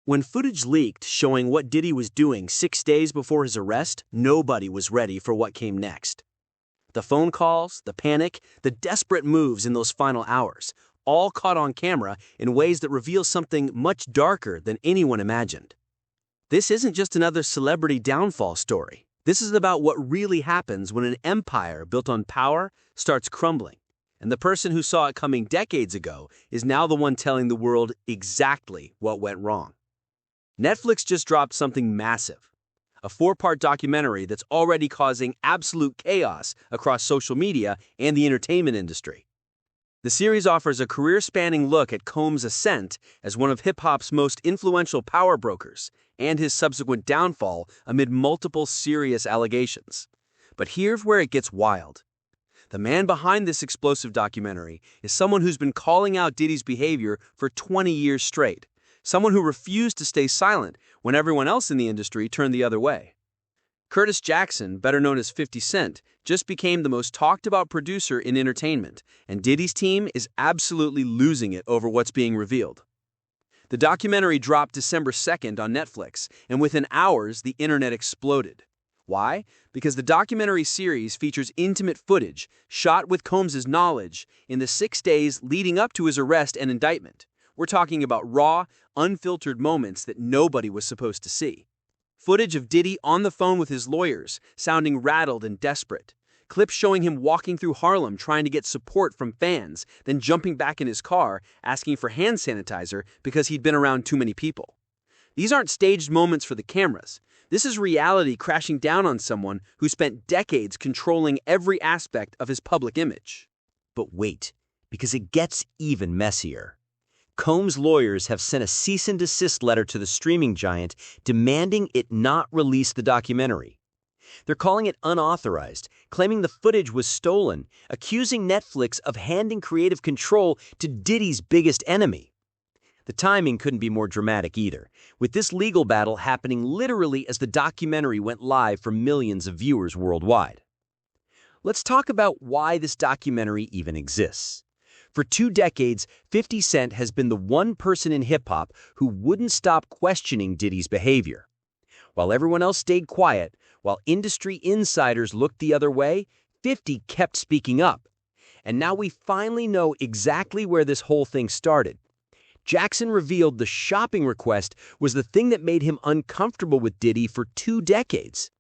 When footage leaked showing what Diddy was doing 6 days before his arrest, nobody was ready for what came next. The phone calls, the panic, the desperate moves in those final hours, all caught on camera in ways that reveal something much darker than anyone imagined. This isn't just another celebrity downfall story. This is about what really happens when an empire built on power starts crumbling. And the person who saw it coming decades ago is now the one telling the world exactly what went wrong. Netflix just dropped something massive, a 4-part documentary that's already causing absolute chaos across social media and the entertainment industry. The series offers a career-spanning look at Combs' ascent as one of hip-hop's most influential power brokers and his subsequent downfall amid multiple serious allegations. But here's where it gets wild. The man behind this explosive documentary is someone who's been calling out Diddy's behavior for 20 years straight. Someone who refused to stay silent when everyone else in the industry turned the other way. Curtis Jackson, better known as 50 Cent, just became the most talked-about producer in entertainment, and Diddy's team is absolutely losing it over what's being revealed. The documentary dropped December 2nd on Netflix, and within hours, the internet exploded. Why? Because the documentary series features intimate footage shot with Combs' knowledge in the 6 days leading up to his arrest and indictment. We're talking about raw, unfiltered moments that nobody was supposed to see. Footage of Diddy on the phone with his lawyers, sounding rattled and desperate. Clips showing him walking through Harlem trying to get support from fans, then jumping back in his car, asking for hand sanitizer because he'd been around too many people. These aren't staged moments for the cameras. This is reality crashing down on someone who spent decades controlling every aspect of his public image. But wait, because it gets even messier. Combs' lawyers have sent a cease-and-desist letter to the streaming giant demanding it not release the documentary. They're calling it unauthorized, claiming the footage was stolen, accusing Netflix of handing creative control to Diddy's biggest enemy. The timing couldn't be more dramatic either, with this legal battle happening literally as the documentary went live for millions of viewers worldwide. Let's talk about why this documentary even exists. For 2 decades, 50 Cent has been the one person in hip-hop who wouldn't stop questioning Diddy's behavior. While everyone else stayed quiet, while industry insiders looked the other way, 50 kept speaking up. And now we finally know exactly where this whole thing started. Jackson revealed the shopping request was the thing that made him uncomfortable with Diddy for 2 decades.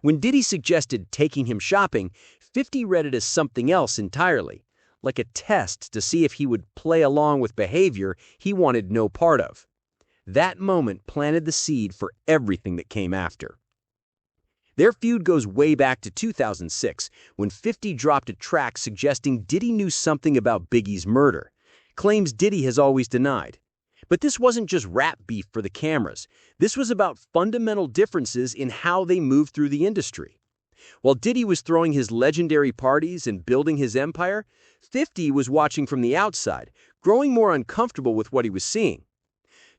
When Diddy suggested taking him shopping, 50 read it as something else entirely. Like a test to see if he would play along with behavior he wanted no part of. That moment planted the seed for everything that came after. Their feud goes way back to 2006, when 50 dropped a track suggesting Diddy knew something about Biggie's murder, claims Diddy has always denied. But this wasn't just rap beef for the cameras. This was about fundamental differences in how they moved through the industry. While Diddy was throwing his legendary parties and building his empire, 50 was watching from the outside, growing more uncomfortable with what he was seeing.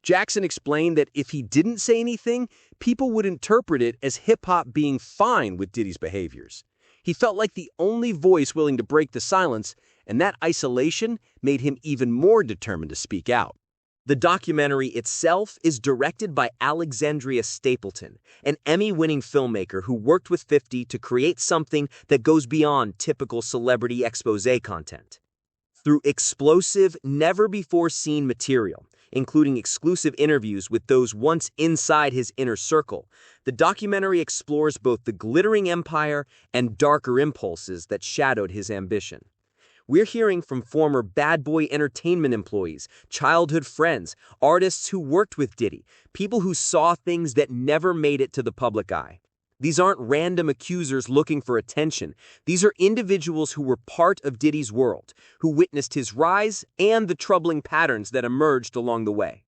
Jackson explained that if he didn't say anything, people would interpret it as hip-hop being fine with Diddy's behaviors. He felt like the only voice willing to break the silence, and that isolation made him even more determined to speak out. The documentary itself is directed by Alexandria Stapleton, an Emmy-winning filmmaker who worked with 50 to create something that goes beyond typical celebrity exposé content. Through explosive, never-before-seen material, including exclusive interviews with those once inside his inner circle, the documentary explores both the glittering empire and darker impulses that shadowed his ambition. We're hearing from former Bad Boy Entertainment employees, childhood friends, artists who worked with Diddy, people who saw things that never made it to the public eye. These aren't random accusers looking for attention. These are individuals who were part of Diddy's world, who witnessed his rise and the troubling patterns that emerged along the way.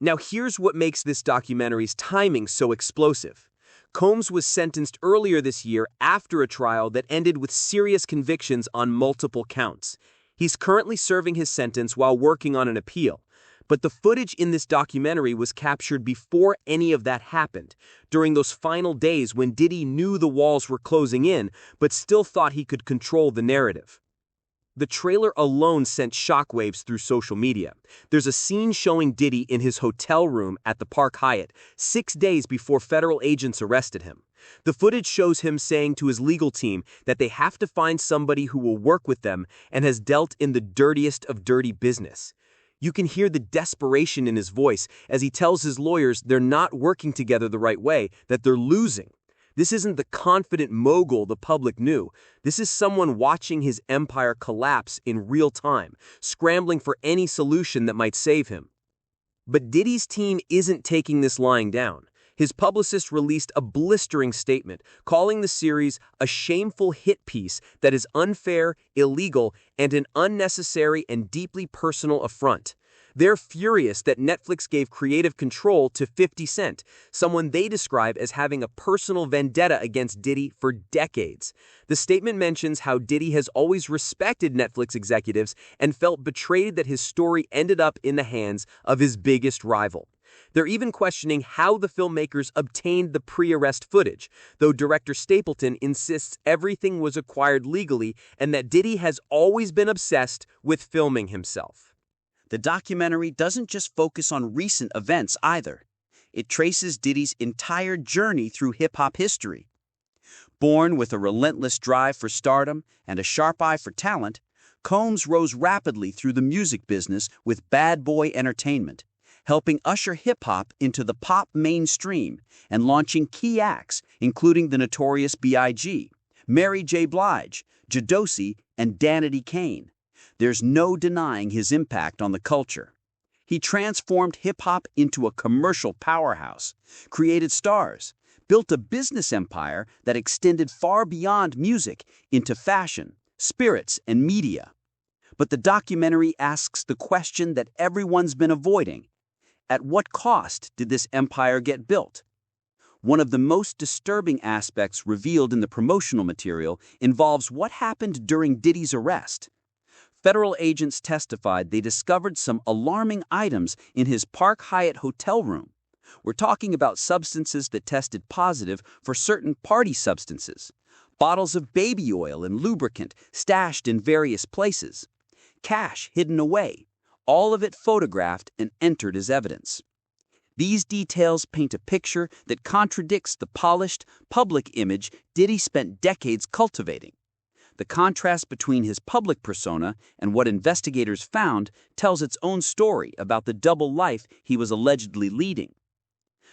Now here's what makes this documentary's timing so explosive. Combs was sentenced earlier this year after a trial that ended with serious convictions on multiple counts. He's currently serving his sentence while working on an appeal. But the footage in this documentary was captured before any of that happened, during those final days when Diddy knew the walls were closing in, but still thought he could control the narrative. The trailer alone sent shockwaves through social media. There's a scene showing Diddy in his hotel room at the Park Hyatt 6 days before federal agents arrested him. The footage shows him saying to his legal team that they have to find somebody who will work with them and has dealt in the dirtiest of dirty business. You can hear the desperation in his voice as he tells his lawyers they're not working together the right way, that they're losing. This isn't the confident mogul the public knew. This is someone watching his empire collapse in real time, scrambling for any solution that might save him. But Diddy's team isn't taking this lying down. His publicist released a blistering statement, calling the series a shameful hit piece that is unfair, illegal, and an unnecessary and deeply personal affront. They're furious that Netflix gave creative control to 50 Cent, someone they describe as having a personal vendetta against Diddy for decades. The statement mentions how Diddy has always respected Netflix executives and felt betrayed that his story ended up in the hands of his biggest rival. They're even questioning how the filmmakers obtained the pre-arrest footage, though director Stapleton insists everything was acquired legally and that Diddy has always been obsessed with filming himself. The documentary doesn't just focus on recent events either. It traces Diddy's entire journey through hip-hop history. Born with a relentless drive for stardom and a sharp eye for talent, Combs rose rapidly through the music business with Bad Boy Entertainment, helping usher hip-hop into the pop mainstream and launching key acts including the Notorious B.I.G., Mary J. Blige, Jodeci, and Danity Kane. There's no denying his impact on the culture. He transformed hip-hop into a commercial powerhouse, created stars, built a business empire that extended far beyond music into fashion, spirits, and media. But the documentary asks the question that everyone's been avoiding. At what cost did this empire get built? One of the most disturbing aspects revealed in the promotional material involves what happened during Diddy's arrest. Federal agents testified they discovered some alarming items in his Park Hyatt hotel room. We're talking about substances that tested positive for certain party substances, bottles of baby oil and lubricant stashed in various places, cash hidden away, all of it photographed and entered as evidence. These details paint a picture that contradicts the polished, public image Diddy spent decades cultivating. The contrast between his public persona and what investigators found tells its own story about the double life he was allegedly leading.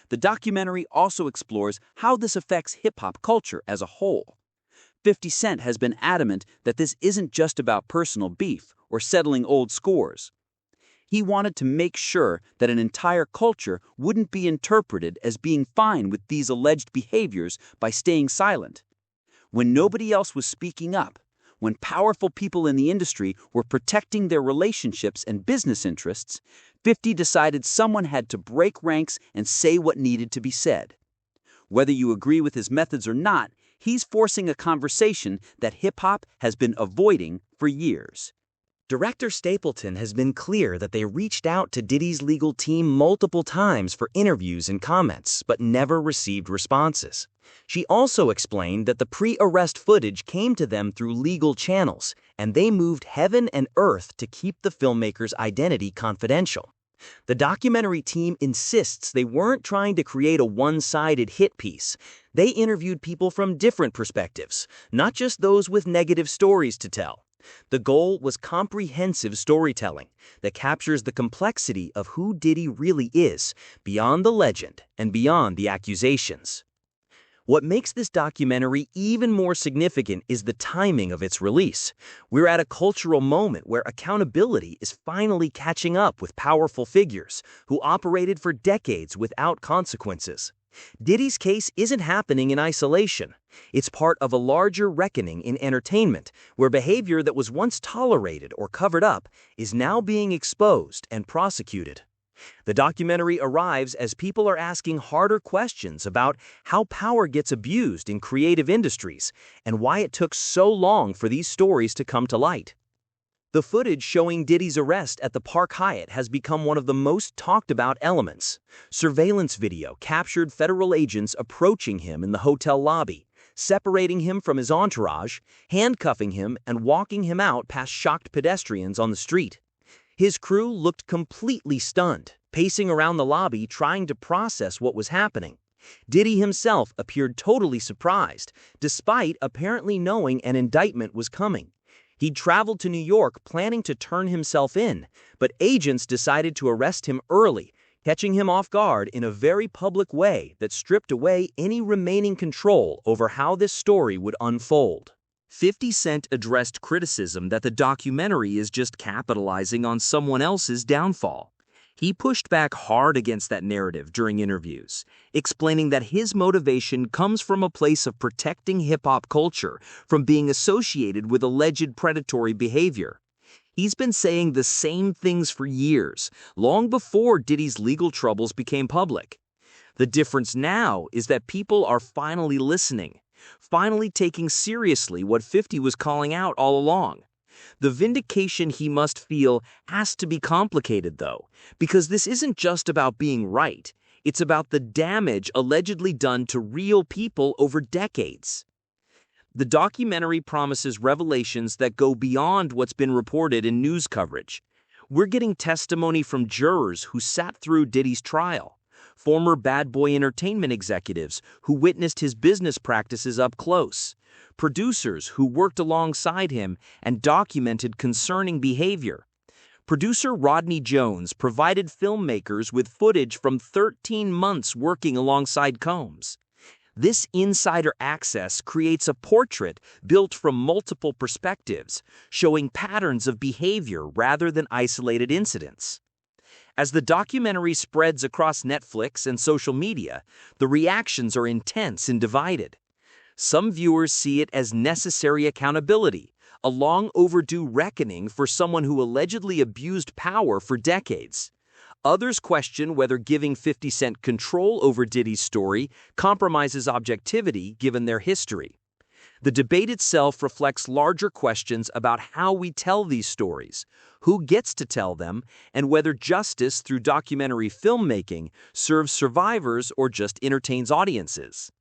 The documentary also explores how this affects hip-hop culture as a whole. 50 Cent has been adamant that this isn't just about personal beef or settling old scores. He wanted to make sure that an entire culture wouldn't be interpreted as being fine with these alleged behaviors by staying silent. When nobody else was speaking up, when powerful people in the industry were protecting their relationships and business interests, 50 decided someone had to break ranks and say what needed to be said. Whether you agree with his methods or not, he's forcing a conversation that hip-hop has been avoiding for years. Director Stapleton has been clear that they reached out to Diddy's legal team multiple times for interviews and comments, but never received responses. She also explained that the pre-arrest footage came to them through legal channels, and they moved heaven and earth to keep the filmmaker's identity confidential. The documentary team insists they weren't trying to create a one-sided hit piece. They interviewed people from different perspectives, not just those with negative stories to tell. The goal was comprehensive storytelling that captures the complexity of who Diddy really is, beyond the legend and beyond the accusations. What makes this documentary even more significant is the timing of its release. We're at a cultural moment where accountability is finally catching up with powerful figures who operated for decades without consequences. Diddy's case isn't happening in isolation. It's part of a larger reckoning in entertainment, where behavior that was once tolerated or covered up is now being exposed and prosecuted. The documentary arrives as people are asking harder questions about how power gets abused in creative industries and why it took so long for these stories to come to light. The footage showing Diddy's arrest at the Park Hyatt has become one of the most talked about elements. Surveillance video captured federal agents approaching him in the hotel lobby, separating him from his entourage, handcuffing him, and walking him out past shocked pedestrians on the street. His crew looked completely stunned, pacing around the lobby trying to process what was happening. Diddy himself appeared totally surprised, despite apparently knowing an indictment was coming. He'd traveled to New York planning to turn himself in, but agents decided to arrest him early, catching him off guard in a very public way that stripped away any remaining control over how this story would unfold. 50 Cent addressed criticism that the documentary is just capitalizing on someone else's downfall. He pushed back hard against that narrative during interviews, explaining that his motivation comes from a place of protecting hip-hop culture from being associated with alleged predatory behavior. He's been saying the same things for years, long before Diddy's legal troubles became public. The difference now is that people are finally listening, finally taking seriously what 50 was calling out all along. The vindication he must feel has to be complicated, though, because this isn't just about being right. It's about the damage allegedly done to real people over decades. The documentary promises revelations that go beyond what's been reported in news coverage. We're getting testimony from jurors who sat through Diddy's trial, former Bad Boy Entertainment executives who witnessed his business practices up close, producers who worked alongside him and documented concerning behavior. Producer Rodney Jones provided filmmakers with footage from 13 months working alongside Combs. This insider access creates a portrait built from multiple perspectives, showing patterns of behavior rather than isolated incidents. As the documentary spreads across Netflix and social media, the reactions are intense and divided. Some viewers see it as necessary accountability, a long overdue reckoning for someone who allegedly abused power for decades. Others question whether giving 50 Cent control over Diddy's story compromises objectivity given their history. The debate itself reflects larger questions about how we tell these stories, who gets to tell them, and whether justice through documentary filmmaking serves survivors or just entertains audiences.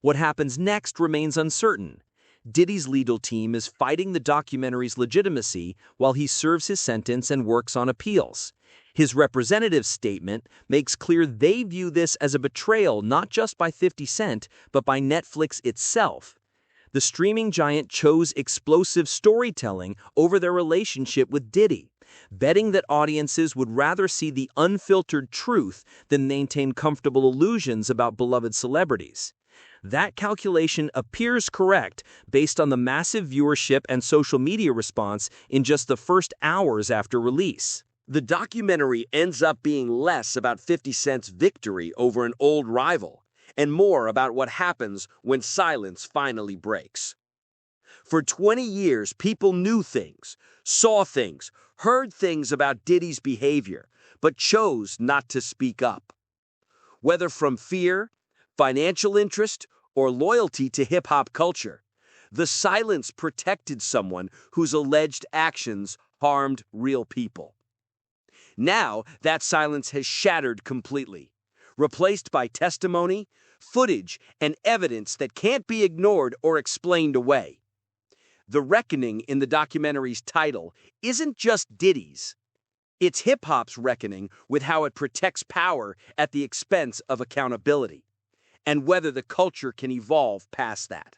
What happens next remains uncertain. Diddy's legal team is fighting the documentary's legitimacy while he serves his sentence and works on appeals. His representative's statement makes clear they view this as a betrayal not just by 50 Cent, but by Netflix itself. The streaming giant chose explosive storytelling over their relationship with Diddy, betting that audiences would rather see the unfiltered truth than maintain comfortable illusions about beloved celebrities. That calculation appears correct based on the massive viewership and social media response in just the first hours after release. The documentary ends up being less about 50 Cent's victory over an old rival and more about what happens when silence finally breaks. For 20 years, people knew things, saw things, heard things about Diddy's behavior, but chose not to speak up. Whether from fear, financial interest, or loyalty to hip-hop culture, the silence protected someone whose alleged actions harmed real people. Now, that silence has shattered completely, replaced by testimony, footage, and evidence that can't be ignored or explained away. The reckoning in the documentary's title isn't just Diddy's. It's hip-hop's reckoning with how it protects power at the expense of accountability, and whether the culture can evolve past that.